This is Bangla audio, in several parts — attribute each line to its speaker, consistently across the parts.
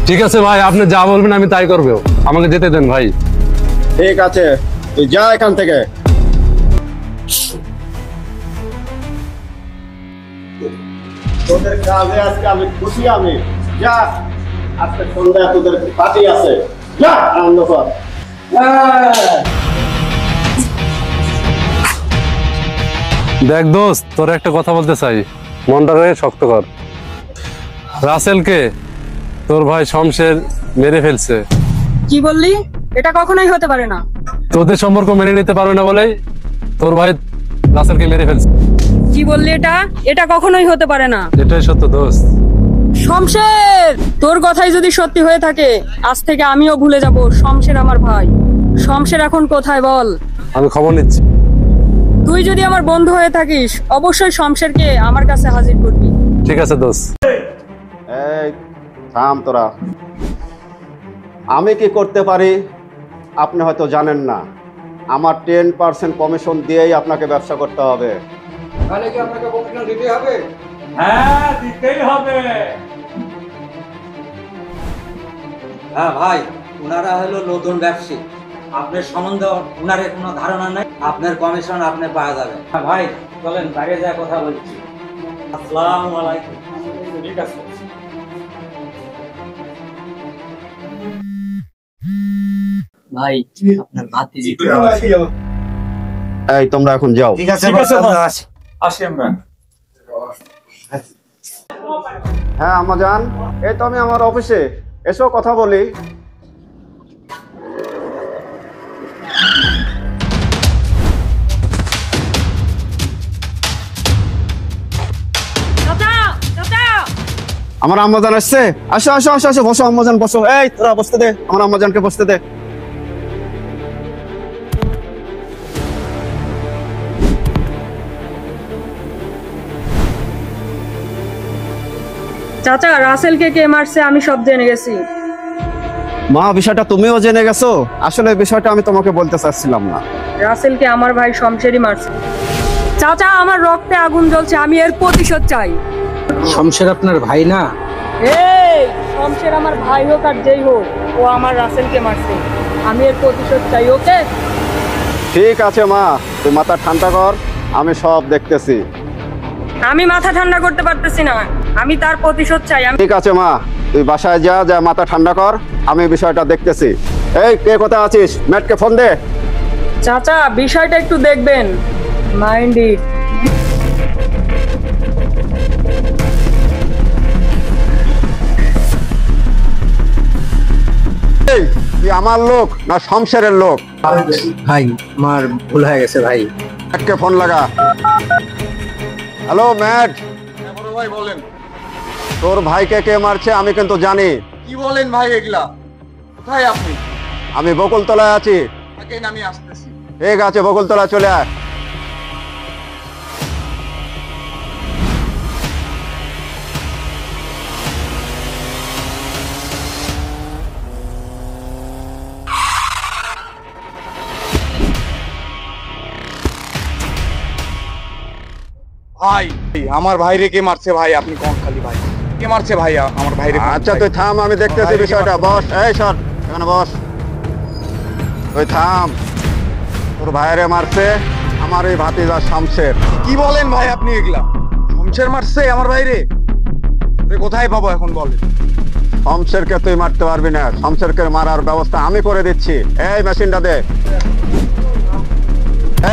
Speaker 1: ঠিক আছে ভাই, আপনি যা বলবেন আমি তাই করবো, আমাকে যেতে দেন ভাই।
Speaker 2: ঠিক আছে, তুই যা এখান থেকে। তোদের কাজে আজকে আমি খুশি। আমি যা, আজকে সন্ধ্যায় তোদের পার্টি আছে, যা আনন্দ কর।
Speaker 1: দেখ দোস্ত, তোর একটা কথা বলতে চাই, মনটাকে শক্ত কর। রাসেলকে তোর ভাই শমশের মেরে ফেলছে।
Speaker 3: কি বললি? এটা কখনোই হতে পারে না।
Speaker 1: তোদের সম্পর্ক মেনে নিতে পারবে না বলেই তোর ভাই রাসেলকে মেরে ফেলছে।
Speaker 3: কি বললি? এটা কখনোই হতে পারে না।
Speaker 1: এটাই সত্য দোস্ত।
Speaker 3: শমশের, তোর কথাই যদি সত্যি হয়ে থাকে, আজ থেকে আমিও ভুলে যাব শমশের আমার ভাই। শমশের এখন কোথায় বল?
Speaker 1: আমি খবর নিচ্ছি।
Speaker 3: তুই যদি আমার বন্ধু হয়ে থাকিস, অবশ্যই শমশেরকে আমার কাছে হাজির করবি।
Speaker 1: ঠিক আছে দোস্ত।
Speaker 2: এই থাম তোরা। আমি কি করতে পারি আপনি হয়তো জানেন না। আমার 10% কমিশন দিয়েই আপনাকে ব্যবসা করতে হবে।
Speaker 4: তাহলে কি আপনাকে কমিশন দিতে হবে?
Speaker 5: হ্যাঁ, দিতেই হবে। হ্যাঁ ভাই, ওনারা হলো নতুন ব্যবসায়ী, আপনার সম্বন্ধে ওনার কোনো ধারণা নাই। আপনার কমিশন আপনি পাওয়া যাবে। হ্যাঁ ভাই, চলেন বাইরে যা কথা বলছি। আসসালামু আলাইকুম। ঠিক আছে।
Speaker 6: ভাই আপনার ভাতিজি।
Speaker 2: এই তোমরা এখন যাও।
Speaker 5: ঠিক আছে, আসি আমরা।
Speaker 2: হ্যাঁ আম্মাজান, এই তো আমি আমার অফিসে, এসো কথা বলি। আমার আম্মাজান আসছে। আসো আসো আসো আসো, বসো আম্মাজান বসো। এই তোরা বসতে দে, আমার আম্মাজানকে বসতে দে।
Speaker 3: চাচা, রাসেলকে কে মারছে আমি সব জেনে গেছি।
Speaker 2: মা, বিষয়টা তুমিও জেনে গেছো? আসলে বিষয়টা আমি তোমাকে বলতে চাচ্ছিলাম না।
Speaker 3: রাসেলকে আমার ভাই শমশেরই মারছে। চাচা, আমার রক্তে আগুন জ্বলছে, আমি এর প্রতিশোধ চাই।
Speaker 4: শমশের আপনার ভাই না?
Speaker 3: এই শমশের আমার ভাই হোক আর যেই হোক, ও আমার রাসেলকে মারছে, আমি এর প্রতিশোধ চাই। ওকে
Speaker 2: ঠিক আছে মা, তুই মাথা ঠান্ডা কর, আমি সব দেখতেছি।
Speaker 3: আমি মাথা ঠান্ডা করতে পারতেছি না, আমি তার প্রতিশোধ চাই।
Speaker 2: ঠিক আছে মা, তুই বাসায় যা, যা মাথা ঠান্ডা কর, আমি বিষয়টা দেখতেছি। এই কে কোথায় আছিস? ম্যাটকে ফোন দে।
Speaker 3: চাচা, বিষয়টা একটু দেখবেন, মাইন্ড ইট।
Speaker 2: এই তুই আমার লোক না শমশেরের লোক?
Speaker 4: ভাই আমার ভুল হয়ে গেছে ভাই।
Speaker 2: ম্যাটকে ফোন লাগা। Hello Matt.
Speaker 7: ভাই বলেন।
Speaker 2: তোর ভাইকে কে মারছে আমি কিন্তু জানি।
Speaker 7: কি বলেন ভাই এগুলা? কোথায় আপনি?
Speaker 2: আমি বকুলতলায় আছি।
Speaker 7: থাকেন, আমি আসতেছি।
Speaker 2: ঠিক আছে, বকুলতলা চলে আয়।
Speaker 7: ভাই আমার ভাইরে কে মারছে ভাই? আপনি কোন খালি ভাই কে মারছে ভাই আমার ভাইরে?
Speaker 2: আচ্ছা তুই থাম, আমি দেখতেছি বিষয়টা। বস, এই সর এখানে বস। তুই থাম। তোর ভাইরে মারছে আমার এই ভাতিজা শমশের।
Speaker 7: কি বলেন ভাই আপনি এগুলা? শমশের মারছে আমার ভাইরে? কোথায় পাবো এখন বলেন?
Speaker 2: শমশেরকে তুই মারতে পারবি না, শমশেরকে মারার ব্যবস্থা আমি করে দিচ্ছি। এই মেশিনটা দে।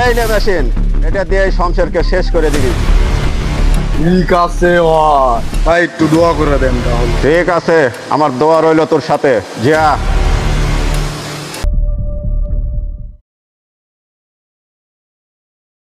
Speaker 2: এই নে মেশিন, এটা দিয়ে শমশেরকে শেষ করে দিবি।
Speaker 7: ঠিক আছে ভাই, একটু দোয়া করে দেন তাহলে।
Speaker 2: ঠিক আছে, আমার দোয়া রইল তোর সাথে। যা।